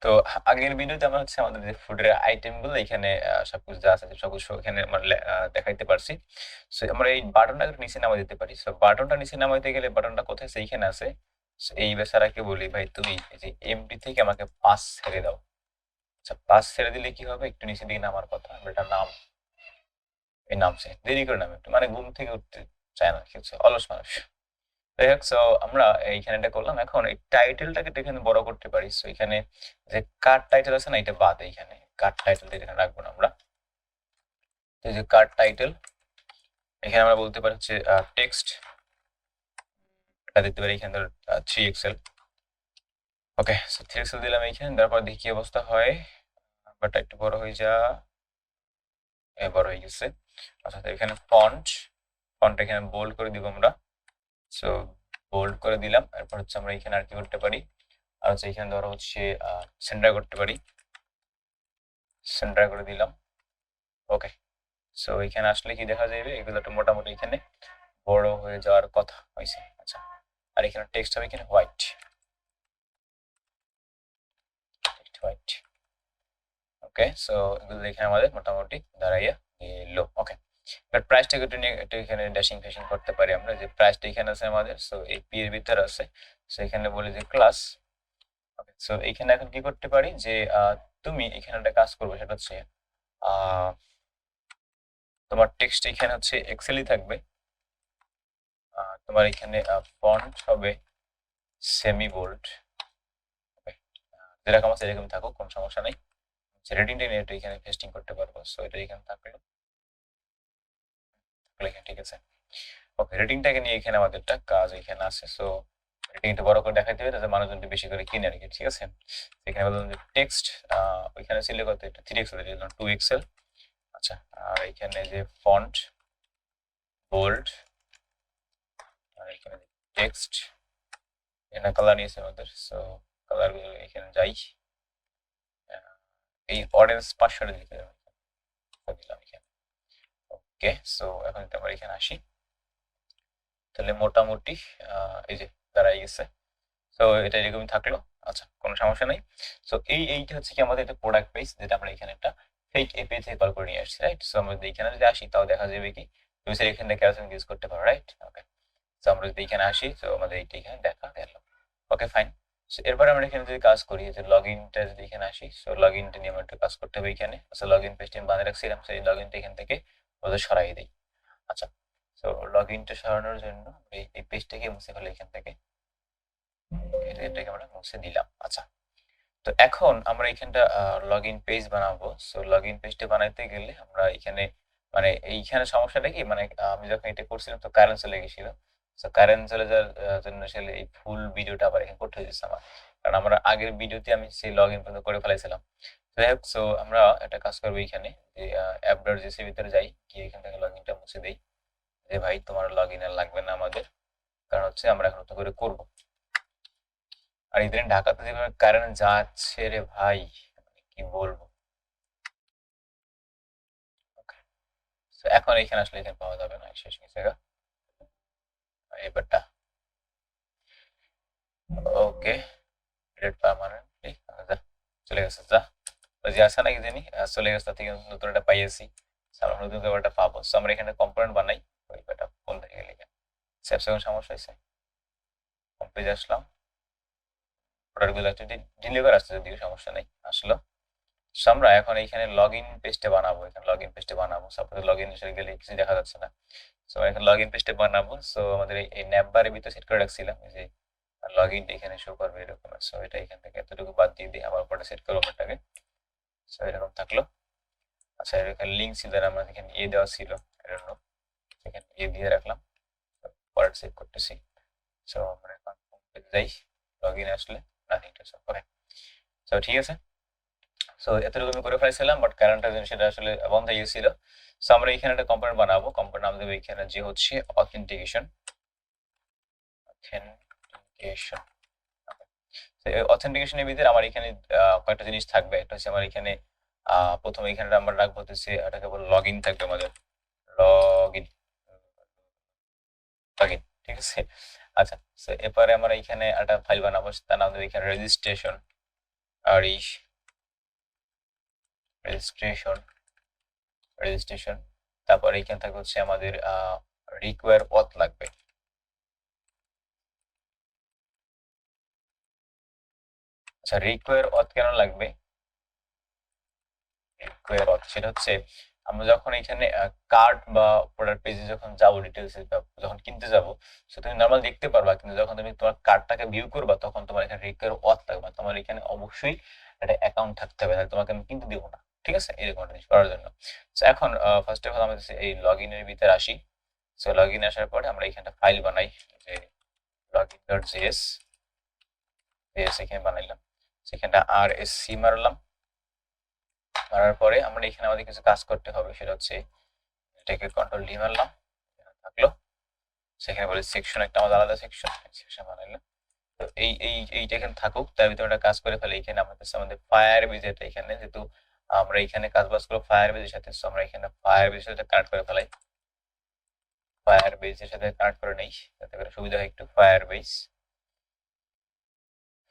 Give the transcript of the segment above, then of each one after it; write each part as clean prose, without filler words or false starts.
তো আগের ভিডিওতে আমরা হচ্ছে আমাদের যে ফুডের আইটেমগুলো এখানে সবকিছু যা আছে সবকিছু এখানে আমরা দেখাইতে পারছি। সো আমরা এই বাটনটা নিচে নামাই দিতে পারি। সো বাটনটা নিচে নামাইতে গেলে বাটনটা কোথায় আছে? এইখানে আছে। সো এই বেচারাকে বলি ভাই তুমি এই যে এমডি থেকে আমাকে 5 ছেড়ে দাও। আচ্ছা 5 ছেড়ে দিলে কি হবে? একটু নিচে দিকে নামার কথা। এটা নাম, এই নামছে দেরি করে নামে একটু, মানে ঘুম থেকে উঠতে চায় না, কি হচ্ছে অলস মানুষ। যাই হোক, সো আমরা এইখানে এটা করলাম। এখন এই টাইটেলটাকে তো এখানে বড় করতে পারি। সো এখানে যে কার্ড টাইটেল আছে না, এটা বাদ, এইখানে কার্ড টাইটেল এখানে রাখবো না আমরা। এই যে কার্ড টাইটেল, এখানে আমরা বলতে পারি হচ্ছে টেক্সট, এটা দিতে পারি এখানে ধর 3 এক্সেল। ওকে, সো 3 এক্সেল দিলাম এইখানে, তারপর দেখি কি অবস্থা হয়। বাট একটু বড় হয়ে যা, বড় হয়ে গেছে। আচ্ছা, তো এখানে ফন্ট এখানে বোল্ড করে দিব আমরা। সো বোল্ড করে দিলাম। এরপর হচ্ছে আমরা এখানে আর কি করতে পারি, আর হচ্ছে এখানে ধরো হচ্ছে সেন্টার করতে পারি, সেন্টার করে দিলাম। ওকে, সো এখানে আসলে কি দেখা যাবে, এগুলো তো মোটামুটি এখানে বড় হয়ে যাওয়ার কথা হয়েছে। আচ্ছা, আর এখানে টেক্সট হবে এখানে হোয়াইট হোয়াইট। ওকে, সো এগুলো এখানে আমাদের মোটামুটি দাঁড়াইয়া এলো। ওকে, এবার প্রাইসটাকে একটু নিয়ে একটু এখানে ড্যাশিং ফ্যাশিং করতে পারি আমরা, যে প্রাইসটা এখানে আছে আমাদের। সো এই পি এর ভিতরে আছে। সো এখানে বলি যে ক্লাস। ওকে, সো এখানে এখন কি করতে পারি যে তুমি এখানে একটা কাজ করবে, সেটা হচ্ছে তোমার টেক্সট এখানে হচ্ছে এক্সেলই থাকবে। তোমার এখানে ফন্ট হবে সেমি বোল্ড। যেরকম আছে এরকম থাকুক, কোনো সমস্যা নেই। রেটিংটা নিয়ে একটু এখানে পেস্টিং করতে পারবো। সো এটা এখানে থাকলো, এখানে ঠিক আছে। ওকে, রেটিংটাকে নিয়ে এখানে আমাদের একটা কাজ এখানে আছে। সো রেটিংটা বড় করে দেখাইতে হবে যাতে মানুষজন একটু বেশি করে কিনে আর কি, ঠিক আছে। এখানে বললাম যে টেক্সট, ওইখানে ছিল কত, এটা 3 এক্সেল দিলাম 2 এক্সেল। আচ্ছা, আর এখানে যে ফন্ট বোল্ড, আর এখানে টেক্সট, এখানে কালার নিয়েছে আমাদের। সো কালার গুলো এখানে যাই, এই অরেঞ্জ 500 দিতে দিলাম এখানে। ওকে, সো এখন যদি আমরা এখানে আসি, তাহলে মোটামুটি এই যে দাঁড়াই গেছে। সো এটা এরকমই থাকলো। আচ্ছা, কোনো সমস্যা নেই। সো এইটা হচ্ছে কি আমাদের একটা প্রোডাক্ট পেজ, যেটা আমরা এখানে একটা ফেক এপিআই থেকে কল করে নিয়ে আসছি, রাইট। সো আমরা যদি এখানে যদি আসি, তাও দেখা যাবে কি তুমি স্যার এখানে ক্যারাসন ইউজ করতে পারো, রাইট। ওকে, সো আমরা যদি এখানে আসি, তো আমাদের এইটা এখানে দেখা গেল। ওকে, ফাইন। সো এরপর আমরা এখানে যদি কাজ করি, যে লগ ইনটা যদি এখানে আসি, সো লগ ইনটা নিয়ে আমরা একটু কাজ করতে হবে এখানে। আচ্ছা, লগ ইন পেজটা আমি বানিয়ে রাখছিলাম, সেই লগ ইনটা এখান থেকে ওদের সরাই দিই। আচ্ছা, সো লগ ইনটা সরানোর জন্য এই পেজটাকে মুছে ফেলে এখান থেকে, এটাকে আমরা মুছে দিলাম। আচ্ছা, তো এখন আমরা এখানটা লগ ইন পেজ বানাবো। সো লগ ইন পেজটা বানাইতে গেলে আমরা এখানে, মানে এইখানে সমস্যাটা কি, মানে আমি যখন এটা করছিলাম তো কারেন্ট চলে গেছিল। সো কারেন্ট চলে যাওয়ার জন্য আসলে এই ফুল ভিডিওটা আবার এখানে করতে হয়েছে আমার, কারণ আমরা আগের ভিডিওতে আমি সেই লগ ইন পর্যন্ত করে ফেলাইছিলাম। যাই হোক, সো আমরা একটা কাজ করবো এখানে, যে অ্যাপ.js এর ভিতরে যাই, গিয়ে এখান থেকে লগ ইনটা মুছে দিই, যে ভাই তোমার লগ ইন আর লাগবে না আমাদের, কারণ হচ্ছে আমরা এখন নতুন করে করবো। আর ইদানিং ঢাকাতে যেভাবে কারেন্ট যাচ্ছে রে ভাই, মানে কি বলবো। Okay, so এখন এখানে আসলে এখানে পাওয়া যাবে না, শেষ হয়ে গেছে এবারটা। ওকে, ডিলিট পার্মানেন্টলি, যা চলে গেছে, যা ওই যে আসে নাকি জানি চলে গেছে, তার থেকে নতুন একটা পাইয়েছি। আমরা নতুন করে একটা পাবো। সো আমরা এখানে কম্পোনেন্ট বানাই, ওই ব্যাটা কোন থেকে গেলে সেভ সেকেন্ড সমস্যা হয়েছে। হোম পেজে আসলাম, প্রোডাক্টগুলো একটা ডেলিভার আসছে, যদিও সমস্যা নেই, আসলো। সো আমরা এখন এইখানে লগ ইন পেজটা বানাবো, এখানে লগ ইন পেজটা বানাবো। সাপোজ লগ ইন গেলে কিছু দেখা যাচ্ছে না। সো এখন লগ ইন পেজটা বানাবো। সো আমাদের এই ন্যাপ বারের ভিতরে সেট করে রাখছিলাম, এই যে লগ ইনটা এখানে শো করবে এরকম। সো এটা এখান থেকে এতটুকু বাদ দিয়ে দিই, আবার পরে সেট করবো এটাকে। সো এরকম থাকলো। আচ্ছা, এখানে লিঙ্ক ছিল, আমরা এখানে দেওয়া ছিল, এজন্য এখানে দিয়ে রাখলাম। পরে সেভ করতেছি। সো আমরা এখন যাই, লগ ইন আসলে nothing to show. Okay, so ঠিক আছে। সো এতটুকু আমি করে ফেলেছিলাম, বাট কারেন্টটা সেটা আসলে বন্ধ হয়ে গেছিল। সো আমরা এখানে একটা কম্পোনেন্ট বানাবো, কম্পোনেন্ট নাম দেবো এখানে যে হচ্ছে অথেন্টিকেশন। অথেন্টিকেশন, অথেন্টিকেশনের ভিতরে আমার এখানে কয়েকটা জিনিস থাকবে। একটা হচ্ছে আমার এখানে প্রথমে এখানে আমরা রাখবো হচ্ছে, এটাকে বলে লগ ইন থাকবে আমাদের, লগ ইন, লগ ইন, ঠিক আছে। আচ্ছা, তো এরপরে আমরা এখানে একটা ফাইল বানাবো, তার নাম দেবো এখানে রেজিস্ট্রেশন। আর এই রেজিস্ট্রেশন তারপর এইখান থেকে হচ্ছে আমাদের রিকোয়ার অথ লাগবে। আচ্ছা রিকোয়ার অথ কেন লাগবে? রিকোয়ার অথ সেটা হচ্ছে আমরা যখন এখানে কার্ড বা প্রোডাক্ট পেজে যখন যাবো ডিটেলস যখন কিনতে যাব, সো তুমি নর্মাল দেখতে পারবা, কিন্তু যখন তুমি তোমার কার্ডটাকে ভিউ করবা তখন তোমার এখানে রিকোয়ার অথ লাগবে, তোমার এখানে অবশ্যই একটা অ্যাকাউন্ট থাকতে হবে, তাহলে তোমাকে আমি কিনতে দিব না। ঠিক আছে, এরকম জিনিস করার জন্য। সো এখন ফার্স্ট অফ অল আমাদের এই লগইনের ভিতরে আসি। সো লগইন আসার পরে আমরা এখানটা ফাইল বানাই, যে login.js এখানে বানাইলাম, সেখানটা RSC মারলাম। মারার পরে আমরা এখানে আমাদের কিছু কাজ করতে হবে, সেটা হচ্ছে এটাকে কন্ট্রোল ডি মারলাম, থাকলো। সেখানে বলে সেকশন একটা আমাদের আলাদা সেকশন বানাইলাম। তো এইটা এখানে থাকুক, তার ভিতরে একটা কাজ করে ফেলে। এখানে আমাদের ফায়ার বেজ, এটা এখানে যেহেতু আমরা এখানে কাজ বাজ করবো ফায়ার বেজের সাথে, তো আমরা এখানে ফায়ার বেজের সাথে কানেক্ট করে ফেলাই, ফায়ার বেজের সাথে কানেক্ট করে নেই, যাতে করে সুবিধা হয় একটু। ফায়ার বেজ,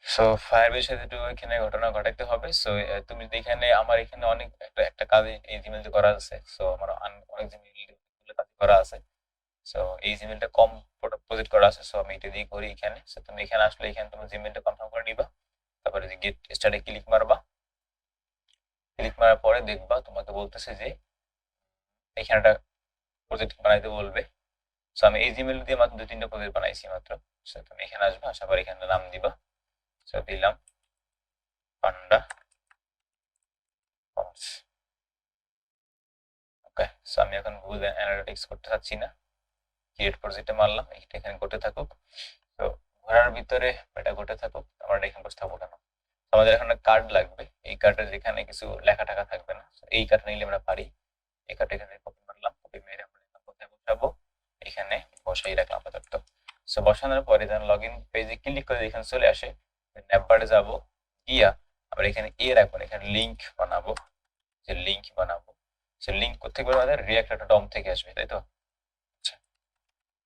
সো ফায়ারবেস সাথে একটু এখানে ঘটনা ঘটাইতে হবে। সো তুমি এখানে আমার এখানে অনেক একটা কাজ এই জিমেইল করা আছে, সো আমার অনেক জিমেইল কাজ করা আছে। সো এই জিমেইলটা কম প্রজেক্ট করা আছে, সো আমি এটা দিয়ে করি এখানে। সো তুমি এখানে আসলে এখানে তুমি জিমেইলটা কনফার্ম করে নিবা, তারপরে যে গেট স্টার্টে ক্লিক মারবা। ক্লিক মারার পরে দেখবা তোমাকে বলতেছে যে এখানে একটা প্রজেক্ট বানাইতে বলবে। সো আমি এই জিমেইল দিয়ে মাত্র 2-3টা প্রজেক্ট বানাইছি মাত্র। সো তুমি এখানে আসবা, আসার পর এখানে নাম দিবা। সো দিলাম পান্ডা কমার্স। ওকে, সো আমি এখন গুগল অ্যানালিটিক্স করতে চাচ্ছি না, ক্রিয়েট প্রজেক্টে মারলাম, এইটা এখানে করতে থাকুক। তো ঘোরার ভিতরে এটা করতে থাকুক, আমরা এখানে বসে থাকবো কেন? আমাদের এখানে কার্ড লাগবে, এই কার্ডের যেখানে কিছু লেখা টাকা থাকবে না, এই কার্ড নিলে আমরা পারি। এই কার্ড এখানে কপি মারলাম, কপি মেরে আমরা এখন কোথায় বসাবো? এখানে বসাই রাখলাম আপাতত। সো বসানোর পরে যখন লগ ইন পেজে ক্লিক করে এখানে চলে আসে, নেটবারে যাব, গিয়া আমরা এখানে রাখবো, এখানে লিঙ্ক বানাবো, যে লিঙ্ক বানাবো। সে লিঙ্ক কোথেকে আমাদের react.dom থেকে আসবে, তাই তো? আচ্ছা,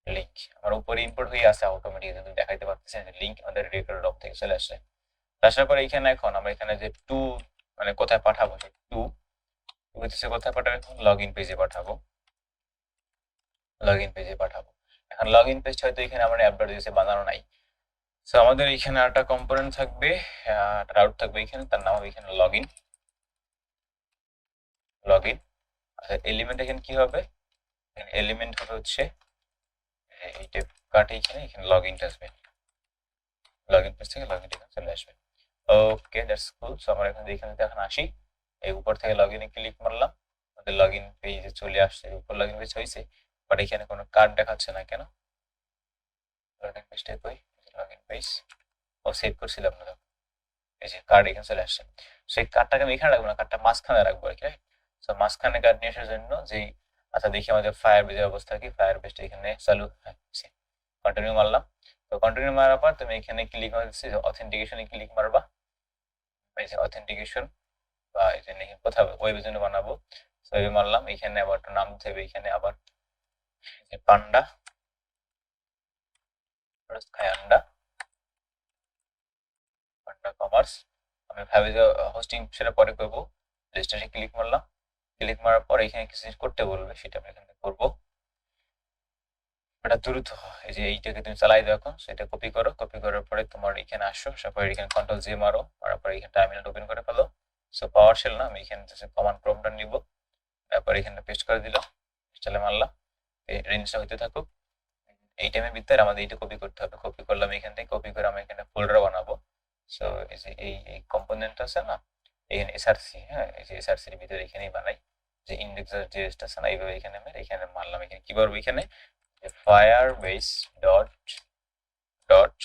লিঙ্ক আমার উপরে ইম্পোর্ট হয়ে আসে অটোমেটিক, কিন্তু দেখাইতে পারতেছি না, লিঙ্ক আমাদের react.dom থেকে চলে আসছে। আসার পরে এখানে এখন আমরা এখানে যে টু মানে কোথায় পাঠাবো, সেই টু হচ্ছে কোথায় পাঠাবো? এখন লগইন পেজে পাঠাবো, লগইন পেজে পাঠাবো। এখন লগইন পেজটা হয়তো এখানে আমরা অ্যাপ.js বানানো নাই। সো আমাদের এখানে একটা কম্পোনেন্ট থাকবে, রাউট থাকবে এখানে, তার নাম হবে এখানে লগইন। লগইন এলিমেন্ট এখানে কি হবে? এলিমেন্ট হবে হচ্ছে এইটা কাটে, এখানে লগইনটা আসবে, লগইন পেজ থেকে লগইন এখানে চলে আসবে। ওকে, দ্যাটস কুল। সো আমরা এখানে এখন আসি, এই উপর থেকে লগইনে ক্লিক মারলাম, আমাদের লগইন পেজে চলে আসছে, উপর লগইন পেজ হয়েছে, বাট এখানে কোনো কার্ড দেখাচ্ছে না কেন? লগইন পেজটা কই? লগইন পেজ ও সেভ করছিলাম না, এই যে কার্ড এখানে চলে আসছে। সেই কার্ডটাকে আমি এখানে রাখবো না, কার্ডটা মাঝখানে রাখবো আর কি। সো মাঝখানে কার্ড নিয়ে আসার জন্য যেই, আচ্ছা দেখি আমাদের ফায়ার বেজের অবস্থা কি। ফায়ার বেজটা এখানে চালু, হ্যাঁ কন্টিনিউ মারলাম। তো কন্টিনিউ মারার পর তুমি এখানে ক্লিক মারছি, অথেন্টিকেশনে ক্লিক মারবা, এই যে অথেন্টিকেশন বা এই যে কোথাও ওয়েবের জন্য বানাবো, সো ওয়েবে মারলাম। এখানে আবার একটা নাম দিতে হবে, এখানে আবার পান্ডা খায়ান্ডা পান্ডা কমার্স। আমি ভাবি যে হোস্টিং সেটা পরে করবো। রেজিস্ট্রেশনে ক্লিক মারলাম, ক্লিক মারার পর এখানে কিছু করতে বলবে, সেটা আমি এখানে করবো। এটা দ্রুত, এই যে এইটাকে তুমি চালাই দাও এখন, সেটা কপি করো, কপি করার পরে তোমার এখানে আসো, তারপর এখানে কন্ট্রোল জে মারো, মারার পরে এখানে টার্মিনাল ওপেন করে ফেলো। সো পাওয়ার শেল না, আমি এখানে কমান্ড প্রম্পটটা নিব, তারপর এখানে পেস্ট করে দিলাম, চলে মারলাম, এই রেঞ্জটা হইতে থাকুক। এই টাইমের ভিতরে আমাদের এইটা কপি করতে হবে, কপি করলাম এখান থেকে, কপি করে আমি এখানে ফোল্ডার বানাবো। সো এই যে এই কম্পোনেন্ট আছে না, এখানে এসআরসি, হ্যাঁ এই যে এসআরসির ভিতরে এখানেই বানাই, যে ইন্ডেক্সার যে আছে না, এইভাবে এখানে আমি এখানে মারলাম। এখানে কি করবো? এখানে firebase ডট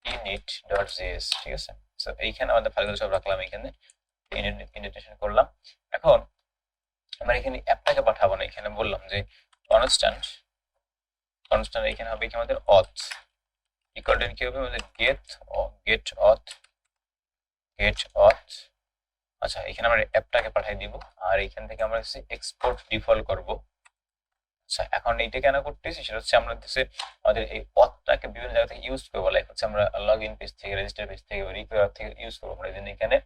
init.js, ঠিক আছে। সো এইখানে আমাদের ফাইলগুলো সব রাখলাম, এখানে ইন্ডেন্টেশন করলাম। এখন আমরা এখানে অ্যাপটাকে পাঠাবো না, এখানে বললাম যে কনস্ট্যান্ট এখানে হবে কি আমাদের অথ ইকুয়াল টু কি হবে আমাদের গেট অথ। আচ্ছা, এখানে আমরা অ্যাপটাকে পাঠিয়ে দিব, আর এখান থেকে আমরা এক্সপোর্ট ডিফল্ট করব। আচ্ছা, এখন এইটা কেন করতেছি সেটা হচ্ছে আমরা হচ্ছে আমাদের এই অথটাকে বিভিন্ন জায়গা থেকে ইউজ করবো, লাইক হচ্ছে আমরা লগ ইন পেজ থেকে, রেজিস্টার পেজ থেকে, রিকোয়ার থেকে ইউজ করবো, আমরা এই জন্য এখানে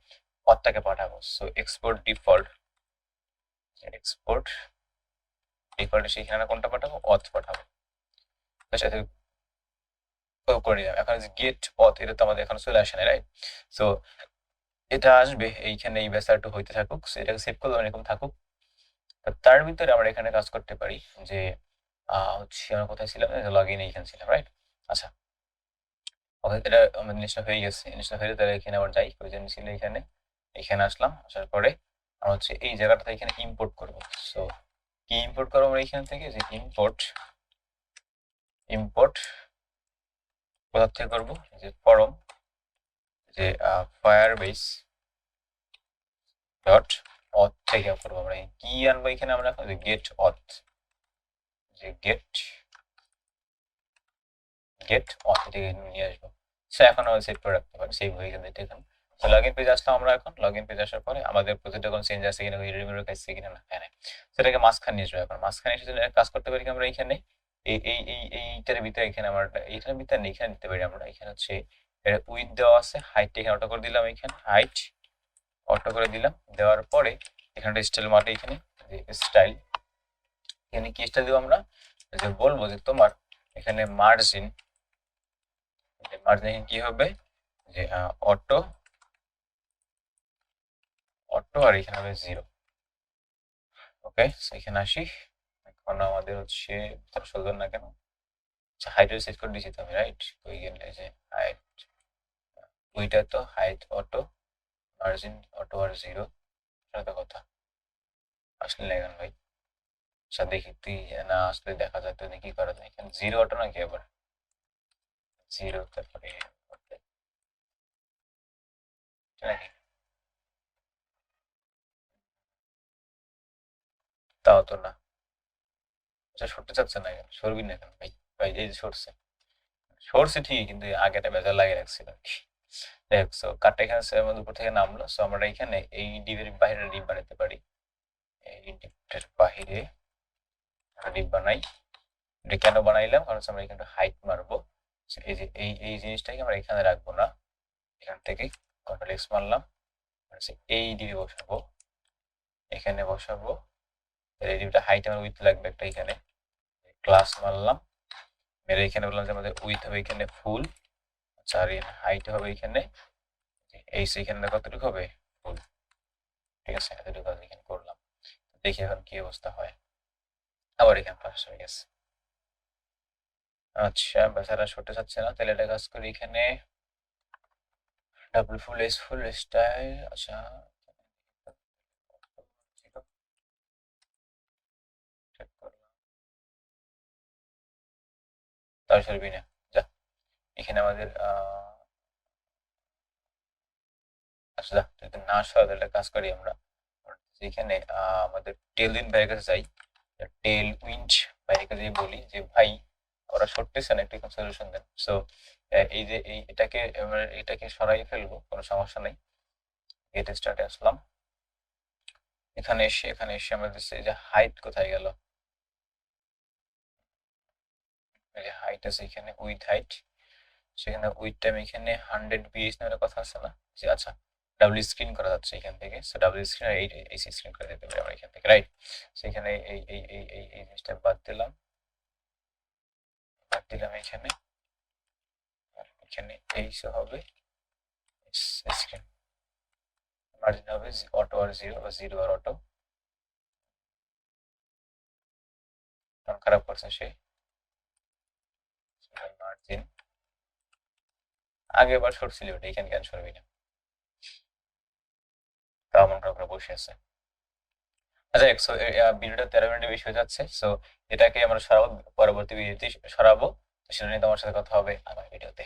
অথটাকে পাঠাবো। সো এক্সপোর্ট ডিফল্ট সেখানে কোনটা পাঠাবো, অথ পাঠাবো। তার সাথে করে নিলাম। এখন গেট অথ, এটা তো আমাদের এখন চলে আসে না, রাইট? সো এটা আসবে এইখানে, এই ব্যাসারটা হইতে থাকুক, এটাকে সেভ করলাম, এরকম থাকুক। তার ভিতরে আমরা এখানে কাজ করতে পারি যে হচ্ছে আমরা কোথায় ছিলাম, লগ ইন এইখানে ছিলাম, রাইট? আচ্ছা, এটা আমাদের জিনিসটা হয়ে গেছে। জিনিসটা হয়ে তাহলে এখানে আবার যাই, ওই জন্য ছিল এখানে, এখানে আসলাম, আসার পরে আমরা হচ্ছে এই জায়গাটা এখানে ইম্পোর্ট করবো। সো কি ইম্পোর্ট করবো আমরা এখান থেকে, যে ইম্পোর্ট কোথা থেকে করবো, যে ফরম, যে ফায়ারবেস ডট অথ থেকে করবো। আমরা কি আনবো এখানে, আমরা এখন গেট অথ, যে গেট অথ থেকে নিয়ে আসবো। সো এখন আমরা সেভ করে রাখতে পারি, সেভ হয়ে গেছে এটা এখন। তো লগ ইন পেজ আসলাম আমরা, এখন লগ ইন পেজ আসার পরে আমাদের প্রতিটা কোনো চেঞ্জ আছে কিনা, রিমেম্বার কাছে কিনা, না হ্যাঁ, সেটাকে মাঝখানে নিয়ে আসবো। এখন মাঝখানে এসে কাজ করতে পারি আমরা এখানে এইটার ভিতরে, এখানে আমরা এইটার ভিতরে নেই, এখানে দিতে পারি আমরা। এখানে হচ্ছে উইথ দেওয়া আছে, হাইট এখানে অটো করে দিলাম, এখানে হাইট অটো করে দিলাম। দেওয়ার পরে এখানে স্টাইল মাঠে, এখানে স্টাইল, এখানে কি স্টাইল দিব আমরা, যে বলবো যে তোমার এখানে মার্জিন কি হবে, যে অটো আর এখানে হবে 0। ওকে, এখানে আসি। এখন আমাদের হচ্ছে চলবে না কেন, আচ্ছা হাইট সেট করে দিয়েছি তো আমি, রাইট? ওই গেলে যে হাইট, ওইটা তো হাইট অটো, মার্জিন অটো আর 0, সাথে কথা আসলে লেখেন ভাই। আচ্ছা দেখি তুই না আসলে দেখা যায় তো কি করা যায়, এখানে 0 অটো নাকি, আবার 0, তারপরে নাকি, তাও তো না। আচ্ছা সরতে চাচ্ছে না কেন, সরবি না কেন ভাই? ভাই এই যে সরছে ঠিকই, কিন্তু আগেটা বেজার লাগিয়ে রাখছিল আর কি। দেখ, সো কাটটা এখানে আমাদের উপর থেকে নামলো। সো আমরা এখানে এই ডিবের বাইরে ডিপ বানাতে পারি, এই ডিপটার বাহিরে ডিপ বানাই। এটা কেন বানাইলাম, কারণ আমরা এখানে হাইট মারবো। এই যে এই জিনিসটাকে আমরা এখানে রাখবো না, এখান থেকে কন্ট্রোল এক্স মারলাম, এই ডিবে বসাবো, এখানে বসাবো। এই ডিবটা হাইট আমার উইথ লাগবে একটা, এখানে ক্লাস মারলাম, মেরে এখানে বললাম যে আমাদের উইথ হবে এখানে ফুল, আচ্ছা আর হাইট হবে এখানে এই, এখানে কতটুকু হবে, ফুল। ঠিক আছে, এতটুকু এখানে করলাম। দেখি এখন কি অবস্থা হয়। আবার এখানে পাস হয়ে গেছে। আচ্ছা, বেচারা সরতে চাচ্ছে না, তাহলে এটা কাজ করি, এখানে ডাবল ফুল স্টাইল, আচ্ছা তার সরবি না, যা। এখানে আমাদের আচ্ছা যা, যদি না সরে তাহলে কাজ করি আমরা এখানে আমাদের টেলউইন্ড ভাইয়ের কাছে যাই। টেলউইন্ড ভাইয়ের কাছে বলি যে ভাই ওরা সরতেছে না, একটু সলিউশন দেন। সো এই যে এটাকে আমরা এটাকে সরাই ফেলবো, কোনো সমস্যা নেই। গেট স্টার্টে আসলাম, এখানে এসে আমাদের এই যে হাইট কোথায় গেল, এই যে হাইট আছে এখানে, উইথ হাইট, সেখানে উইথটা আমি এখানে 100 বিএস নেওয়ার কথা আছে না, যে আচ্ছা ডাবল স্ক্রিন করা যাচ্ছে এখান থেকে। সো ডাবল স্ক্রিন আর এই স্ক্রিন করে দিতে পারি আমরা এখান থেকে, রাইট? সেখানে এই জিনিসটা বাদ দিলাম এখানে, এখানে এই হবে স্ক্রিন, মার্জিন হবে অটো আর 0 বা 0 আর অটো, খারাপ করছে সে। মার্জিন আগে বার সরছিল, ওটা এখানে কেন সরবি না, তা মনে করে বসে আছে। আচ্ছা, ভিডিওটা 13 মিনিটের বেশি হয়ে যাচ্ছে। সো এটাকে আমরা সরাবো, পরবর্তী ভিডিওতে সরাবো। সেটা নিয়ে তোমার সাথে কথা হবে আমার ভিডিওতে।